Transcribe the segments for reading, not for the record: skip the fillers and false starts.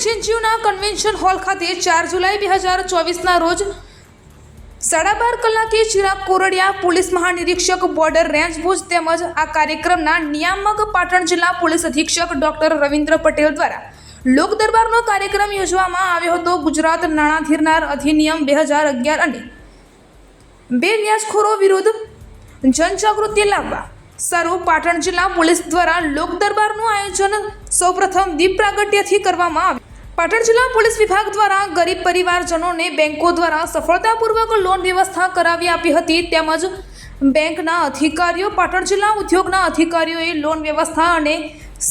જેએનયુના convention hall ખાતે 4 જુલાઈ 2024ના રોજ 12:30 કલાકે ચિરાગ કોરડિયા પોલીસ મહાનિરીક્ષક બોર્ડર રેન્જ ભુજ તેમજ આ કાર્યક્રમના નિયામક પાટણ જિલ્લા પોલીસ અધિક્ષક ડોક્ટર રવિન્દ્ર પટેલ દ્વારા લોક દરબારનો કાર્યક્રમ યોજવામાં આવ્યો હતો। ગુજરાત નાણાં ધીરનાર અધિનિયમ 2011 અને બે વ્યાજખોરો વિરુદ્ધ જનજાગૃતિ લાવવા સારું પાટણ જિલ્લા પોલીસ દ્વારા લોક દરબારનું આયોજન સૌપ્રથમ દીપ પ્રાગટ્યથી કરવામાં આવ્યું। પાટણ જિલ્લા પોલીસ વિભાગ દ્વારા ગરીબ પરિવારજનોને બેંકો દ્વારા સફળતાપૂર્વક લોન વ્યવસ્થા કરાવી આપી હતી તેમજ બેંકના અધિકારીઓ પાટણ જિલ્લા ઉદ્યોગના અધિકારીઓએ લોન વ્યવસ્થા અને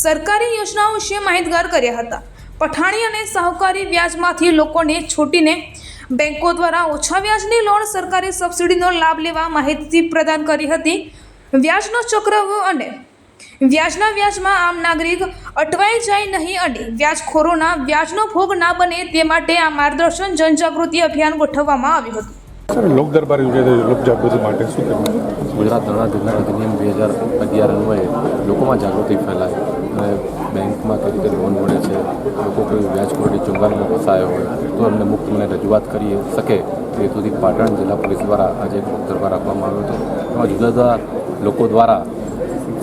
સરકારી યોજનાઓ વિશે માહિતગાર કર્યા હતા। પઠાણી અને સહકારી વ્યાજમાંથી લોકોને છૂટીને બેંકો દ્વારા ઓછા વ્યાજની લોન સરકારી સબસિડીનો લાભ લેવા માહિતી પ્રદાન કરી હતી। વ્યાજનો ચક્રવ્યૂહ અને વ્યાજના વ્યાજમાં આમ નાગરિક અટવાઈ જાય નહીં અને વ્યાજખોરોના વ્યાજનો ભોગ ના બને તે માટે આ માર્ગદર્શન જનજાગૃતિ અભિયાન ગોઠવવામાં આવ્યું હતું। લોક દરબાર યોજાય લોક જાગૃતિ માટે શું કરવું? ગુજરાત નાણાં ધીરનાર અધિનિયમ 2011 અન્વયે લોકોમાં જાગૃતિ ફેલાય અને બેંકમાં કઈ રીતે લોન મળે છે, લોકો કોઈ વ્યાજખોરી ચુંગાલમાં ફસાયો હોય તો એમને મુક્ત મને રજૂઆત કરી શકે તે હેતુથી પાટણ જિલ્લા પોલીસ દ્વારા આજે એક લોક દરબાર રાખવામાં આવ્યો હતો। એમાં જુદા જુદા લોકો દ્વારા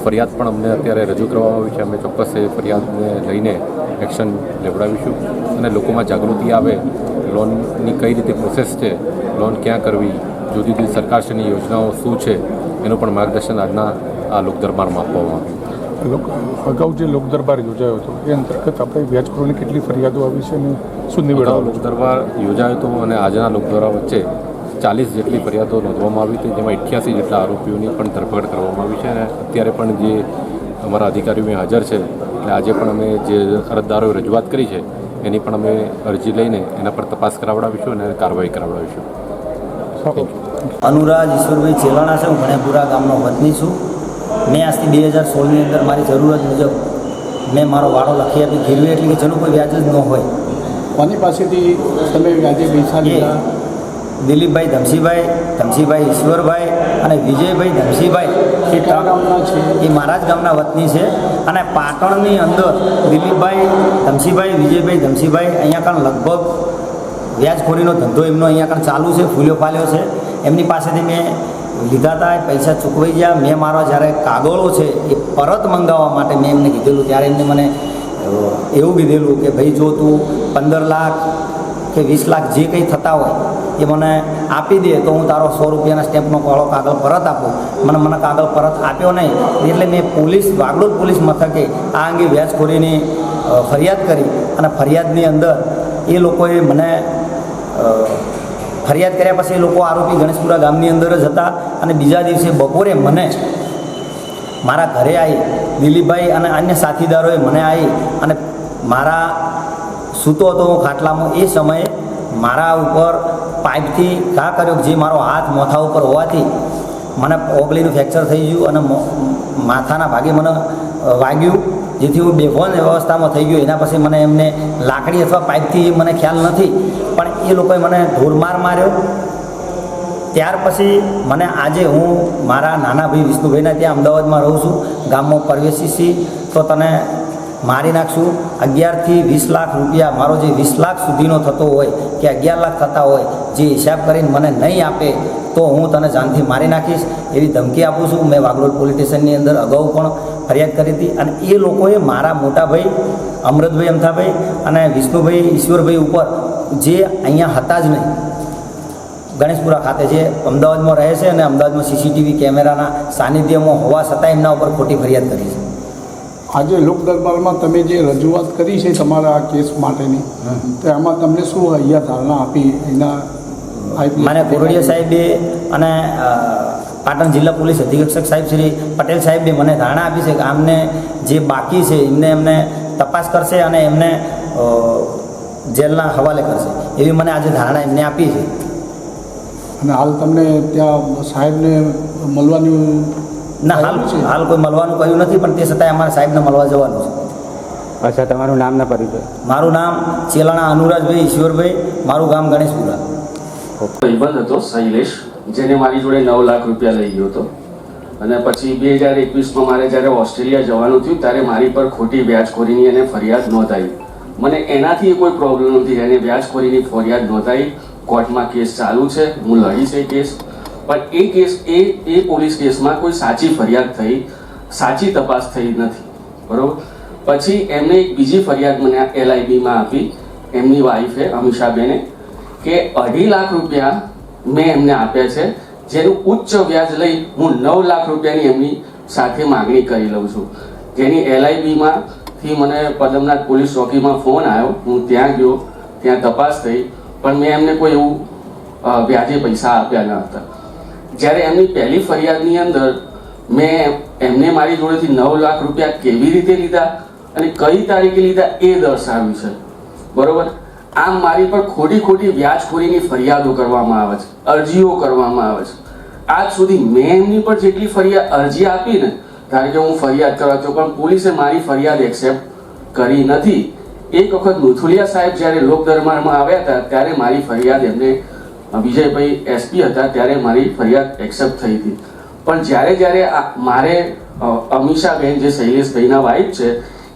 ફરિયાદ પણ અમને અત્યારે રજૂ કરવામાં આવી છે। અમે ચોક્કસ એ ફરિયાદને લઈને એક્શન લેવડાવીશું અને લોકોમાં જાગૃતિ આવે, લોનની કઈ રીતે પ્રોસેસ છે, લોન ક્યાં કરવી, જુદી જુદી સરકારશ્રીની યોજનાઓ શું છે એનું પણ માર્ગદર્શન આજના આ લોક દરબારમાં આપવામાં આવ્યું। અગાઉ જે લોક દરબાર યોજાયો હતો એ અંતર્ગત આપણે વ્યાજખોરોની કેટલી ફરિયાદો આવી છે અને શું નિવેડો? લોક દરબાર યોજાયો હતો અને આજના લોક દરબાર વચ્ચે 40 જેટલી ફરિયાદો નોંધવામાં આવી હતી, જેમાં 88 જેટલા આરોપીઓની પણ ધરપકડ કરવામાં આવી છે અને અત્યારે પણ જે અમારા અધિકારીઓ હાજર છે એટલે આજે પણ અમે જે અરજદારોએ રજૂઆત કરી છે એની પણ અમે અરજી લઈને એના પર તપાસ કરાવડાવીશું અને કાર્યવાહી કરાવડાવીશું। અનુરાજ ઈશ્વરભાઈ ચેલાણા છે, હું ભણેપુરા ગામનો વતની છું। મેં આજથી 2016ની અંદર મારી જરૂરત મુજબ મેં મારો વાળો લખી આપી ગીરવે, એટલે કે જેનું કોઈ વ્યાજ જ ન હોય। કોની પાસેથી તમે વ્યાજે પૈસા લીધા? દિલીપભાઈ ધમસીભાઈ ઈશ્વરભાઈ અને વિજયભાઈ ધમસીભાઈ એ ગામના છે, એ મારા જ ગામના વતની છે। અને પાટણની અંદર દિલીપભાઈ ધમસીભાઈ, વિજયભાઈ ધમસીભાઈ અહીંયા કાં લગભગ વ્યાજખોરીનો ધંધો એમનો અહીંયા કાં ચાલુ છે, ફૂલ્યો ફાલ્યો છે। એમની પાસેથી મેં લીધા હતા, પૈસા ચૂકવાઈ ગયા। મેં મારા જ્યારે કાગળો છે એ પરત મંગાવવા માટે મેં એમને કીધેલું, ત્યારે એમને મને એવું કીધેલું કે ભાઈ જો તું 15 લાખ કે 20 લાખ જે કંઈ થતા હોય એ મને આપી દે તો હું તારો 100 રૂપિયાના સ્ટેમ્પનો કાગળ પરત આપું। મને કાગળ પરત આપ્યો નહીં, એટલે મેં વાગડોદ પોલીસ મથકે આ અંગે વ્યાજખોરીની ફરિયાદ કરી અને ફરિયાદની અંદર એ લોકોએ મને ફરિયાદ કર્યા પછી એ લોકો આરોપી ગણેશપુરા ગામની અંદર જ હતા અને બીજા દિવસે બપોરે મને મારા ઘરે આવી દિલીપભાઈ અને અન્ય સાથીદારોએ મને આવી અને મારા સૂતો હતો હું ખાટલામાં, એ સમયે મારા ઉપર પાઇપથી ઘા કર્યો, જે મારો હાથ મોથા ઉપર હોવાથી મને ઓગળીનું ફ્રેક્ચર થઈ ગયું અને માથાના ભાગે મને વાગ્યું, જેથી હું બેભાન અવસ્થામાં થઈ ગયો। એના પછી મને એમને લાકડી અથવા પાઇપથી મને ખ્યાલ નથી, પણ એ લોકોએ મને ઢોરમાર માર્યો। ત્યાર પછી મને આજે હું મારા નાના ભાઈ વિષ્ણુભાઈના ત્યાં અમદાવાદમાં રહું છું, ગામમાં પ્રવેશી તો તને મારી નાખશું, 11 થી 20 લાખ રૂપિયા મારો જે 20 લાખ સુધીનો થતો હોય કે 11 લાખ થતા હોય જે હિસાબ કરીને મને નહીં આપે તો હું તને જાનથી મારી નાખીશ એવી ધમકી આપું છું। મેં વાગડોદ પોલીસ સ્ટેશનની અંદર અગાઉ પણ ફરિયાદ કરી હતી અને એ લોકોએ મારા મોટા ભાઈ અમૃતભાઈ અમથાભાઈ અને વિષ્ણુભાઈ ઈશ્વરભાઈ ઉપર જે અહીંયા હતા જ નહીં, ગણેશપુરા ખાતે જે અમદાવાદમાં રહે છે અને અમદાવાદમાં સીસીટીવી કેમેરાના સાનિધ્યમાં હોવા છતાં એમના ઉપર ખોટી ફરિયાદ કરી છે। આજે લોક દરબારમાં તમે જે રજૂઆત કરી છે તમારા આ કેસ માટેની, તો એમાં તમને શું અહીંયા ધારણા આપી? એના મને કોરડિયા સાહેબે અને પાટણ જિલ્લા પોલીસ અધિક્ષક સાહેબ શ્રી પટેલ સાહેબે મને ધારણા આપી છે કે આમને જે બાકી છે એમને તપાસ કરશે અને એમને જેલના હવાલે કરશે એવી મને આજે ધારણા એમને આપી છે। અને હાલ તમને ત્યાં સાહેબને મળવાની ના, હાલ કોઈ મળવાનું કહ્યું નથી, પણ તે છતાંય અમારા સાહેબને મળવા જવાનું છે। અચ્છા, તમારું નામ ના પરિચય? મારું નામ ચેલાણા અનુરાજભાઈ ઈશ્વરભાઈ, મારું ગામ ગણેશપુરા। ભાઈબંધ હતો શૈલેષ, જેને મારી જોડે 9 લાખ રૂપિયા લઈ ગયો હતો અને પછી 2021માં મારે જ્યારે ઓસ્ટ્રેલિયા જવાનું થયું ત્યારે મારી પર ખોટી વ્યાજખોરીની એને ફરિયાદ નોંધાવી મને એનાથી કોઈ પ્રોબ્લેમ નથી. એને વ્યાજખોરીની ફરિયાદ નોંધાઈ, કોર્ટમાં કેસ ચાલુ છે, હું લડીશ એ કેસ. પણ એ કેસ એ પોલીસ કેસમાં કોઈ સાચી ફરિયાદ થઈ, સાચી તપાસ થઈ નથી. બરાબર. પછી એમને એક બીજી ફરિયાદ મને LIBમાં આપી એમની વાઈફે અમીષાબેને કે 2.5 લાખ રૂપિયા મેં એમને આપ્યા છે, જેનું ઉચ્ચ વ્યાજ લઈ હું 9 લાખ રૂપિયાની એમની સાથે માગણી કરી લઉં છું. જેની LIBમાંથી મને પદમનાથ પોલીસ ચોકીમાં ફોન આવ્યો, હું ત્યાં ગયો, ત્યાં તપાસ થઈ, પણ મેં એમને કોઈ એવું વ્યાજે પૈસા આપ્યા ન હતા. જ્યારે એમની પહેલી ફરિયાદની અંદર મેં એમને મારી જોડેથી 9 લાખ રૂપિયા કેવી રીતે લીધા અને કઈ તારીખે લીધા એ દર્શાવ્યું છે. બરોબર. આમ મારી પર ખોટી વ્યાજખોરીની ફરિયાદો કરવામાં આવે છે, અરજીઓ કરવામાં આવે છે. આજ સુધી મેં એમની પર જેટલી અરજી આપી ને, ધારો કે હું ફરિયાદ કરવા તો પણ પોલીસે મારી ફરિયાદ એક્સેપ્ટ કરી નથી. એક વખત નુથુલિયા સાહેબ જ્યારે લોક દરબારમાં આવ્યા હતા ત્યારે મારી ફરિયાદ એમને, વિજયભાઈ SP હતા ત્યારે મારી ફરિયાદ એક્સેપ્ટ થઈ હતી. પણ જ્યારે મારે અમીષાબેન જે શૈલેષભાઈના વાઇફ છે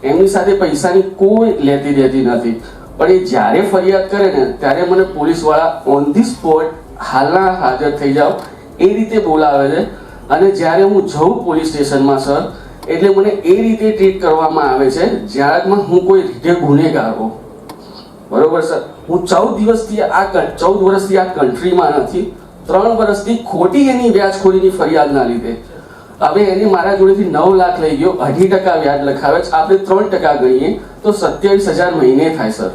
એમની સાથે પૈસાની કોઈ લેતી દેતી નથી. પણ એ જ્યારે ફરિયાદ કરે ને ત્યારે મને પોલીસવાળા ઓન ધી સ્પોટ હાલના હાજર થઈ જાઓ એ રીતે બોલાવે છે. અને જ્યારે હું જઉં પોલીસ સ્ટેશનમાં સર, એટલે મને એ રીતે ટ્રીટ કરવામાં આવે છે જ્યારમાં હું કોઈ રીતે ગુનેગાર હોઉં. બરોબર સર. હું 14 વર્ષથી આ કન્ટ્રીમાં નથી. 3 વર્ષથી ખોટી એની વ્યાજખોરીની ફરિયાદના લીધે હવે એને મારા જોડેથી 9 લાખ લઈ ગયો, 2.5% વ્યાજ લખાવે છે. આપણે 3% ગણીએ તો 27,000 મહિને થાય સર.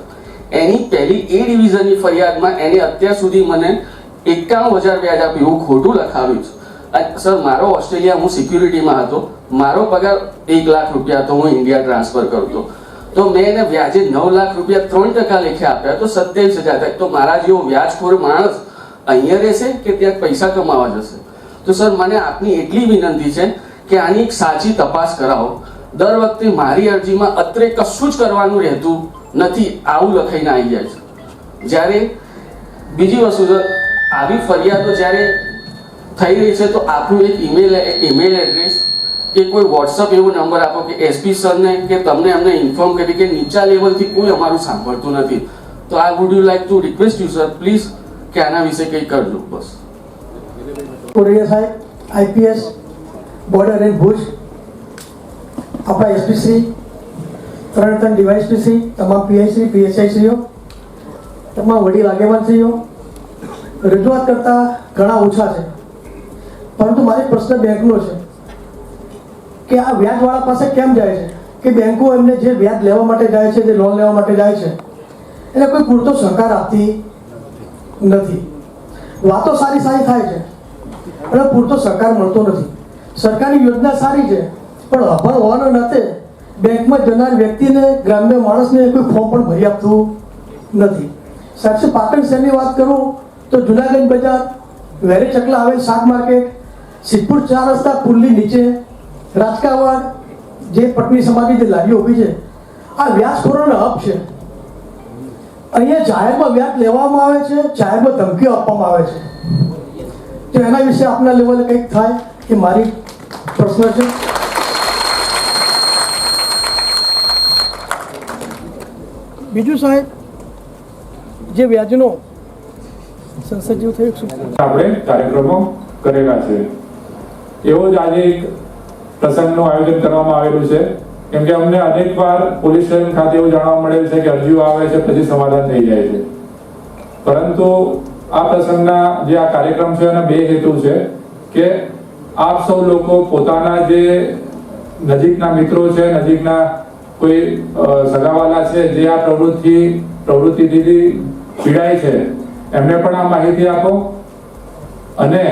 એની પહેલી A ડિવિઝનની ફરિયાદમાં એને અત્યાર સુધી મને 91,000 વ્યાજ આપ્યું એવું ખોટું લખાવ્યું છે. સર, મારો ઓસ્ટ્રેલિયા હું સિક્યુરિટીમાં હતો, મારો પગાર 1 લાખ રૂપિયા હતો, હું ઇન્ડિયા ટ્રાન્સફર કરતો. તો મેં એને વ્યાજે 9 લાખ રૂપિયા 3% લેખે આપ્યા તો 27,000 થાય. તો મારા જેવો વ્યાજખોર માણસ અહીંયા રહેશે કે ત્યાં પૈસા કમાવા જશે? તો સર, મને આપની એટલી વિનંતી છે કે આની એક સાચી તપાસ કરાવો. દર વખતે મારી અરજીમાં અત્રે કશું જ કરવાનું રહેતું નથી, આવું લખાઈને આવી જાય છે. જ્યારે બીજી વસ્તુ સર, આવી ફરિયાદો જ્યારે થઈ રહી છે તો આપનું એક ઈમેલ એડ્રેસ કે કોઈ વોટ્સઅપ એવો નંબર આપો કે SP સરને કે તમને અમને ઇન્ફોર્મ કરી કે નીચા લેવલથી કોઈ અમારું સાંભળતું નથી. તો I would you like to request you sir please કે આના વિશે કંઈ કરજો. બસ. કોરડિયા સાહેબ, IPS બોર્ડર એન્ડ ભુજ, આપણા SP શ્રી, 3 DYSP શ્રી, તમામ PI શ્રી, PSI શ્રીઓ, તમામ વડીલ આગેવાન શ્રીઓ, રજૂઆત કરતા ઘણા ઓછા છે, પરંતુ મારી પ્રશ્ન બેંકનો છે કે આ વ્યાજવાળા પાસે કેમ જાય છે કે બેંકો એમને જે વ્યાજ લેવા માટે જાય છે, જે લોન લેવા માટે જાય છે એને કોઈ પૂરતો સહકાર આપતી નથી. વાતો સારી થાય છે પણ પૂરતો સહકાર મળતો નથી. સરકારી યોજના સારી છે પણ અભણ હોવાના નાતે બેંકમાં જનાર વ્યક્તિને, ગ્રામ્ય માણસને કોઈ ફોર્મ પણ ભરી આપતું નથી. સાહેબ, પાટણ શહેરની વાત કરું તો જુનાગંજ બજાર, વેરી ચકલા આવેલ શાક માર્કેટ, સિદ્ધપુર 4 રસ્તા પુલની નીચે, રાજકાવાડ જે પટની સમાધિ જે લારીઓ ઊભી છે, આ વ્યાજખોરોનો હબ છે. અહીંયા જાહેરમાં વ્યાજ લેવામાં આવે છે, જાહેરમાં ધમકીઓ આપવામાં આવે છે. તો એના વિશે આપના લેવલે કંઈક થાય કે મારી પ્રશ્ન છે. બીજું સાહેબ, જે વ્યાજનો સંસદ જેવું થયું શું આપણે કાર્યક્રમો કરેલા છે, એવો જ આજે એક પ્રસંગનું આયોજન કરવામાં આવેલું છે. કેમ કે અમને અનેક વાર પોલીસ સ્ટેશન ખાતે એવું જાણવા મળેલ છે કે અરજીઓ આવે છે પછી સમાધાન થઈ જાય છે. પરંતુ આ પ્રસંગના જે આ કાર્યક્રમ છે એના 2 હેતુ છે કે આપ સૌ લોકો પોતાના જે નજીકના મિત્રો છે, નજીકના કોઈ સગાવાલા છે જે આ પ્રવૃત્તિથી પીડાય છે એમને પણ આ માહિતી આપો અને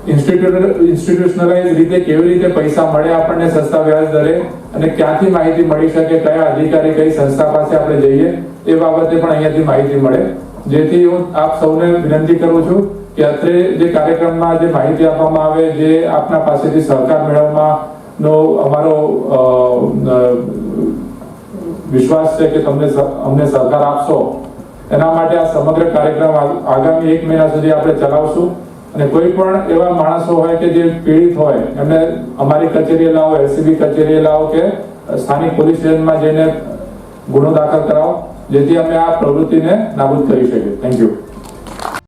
ઇન્સ્ટિટ્યુશનલાઇઝ રીતે કેવી રીતે પૈસા મળે આપણને સસ્તા વ્યાજ દરે અને ક્યાંથી માહિતી મળી શકે, કયા અધિકારી કઈ સંસ્થા પાસે આપણે જઈએ એ બાબતે પણ અહીંયાથી માહિતી મળે. જેથી હું આપ સૌને વિનંતી કરું છું કે અત્રે જે કાર્યક્રમમાં જે માહિતી આપવામાં આવે, જે આપના પાસેથી સહકાર મેળવવાનો અમારો વિશ્વાસ છે કે અમને સહકાર આપશો, એના માટે આ સમગ્ર કાર્યક્રમ આગામી 1 મહિના સુધી આપણે ચલાવશું. અને કોઈ પણ એવા માણસો હોય કે જે પીડિત હોય એમને અમારી કચેરીએ લાવો, LCB કચેરીએ લાવો કે સ્થાનિક પોલીસ સ્ટેશનમાં જઈને ગુનો દાખલ કરાવો, જેથી અમે આ પ્રવૃત્તિને નાબૂદ કરી શકીએ. Thank you.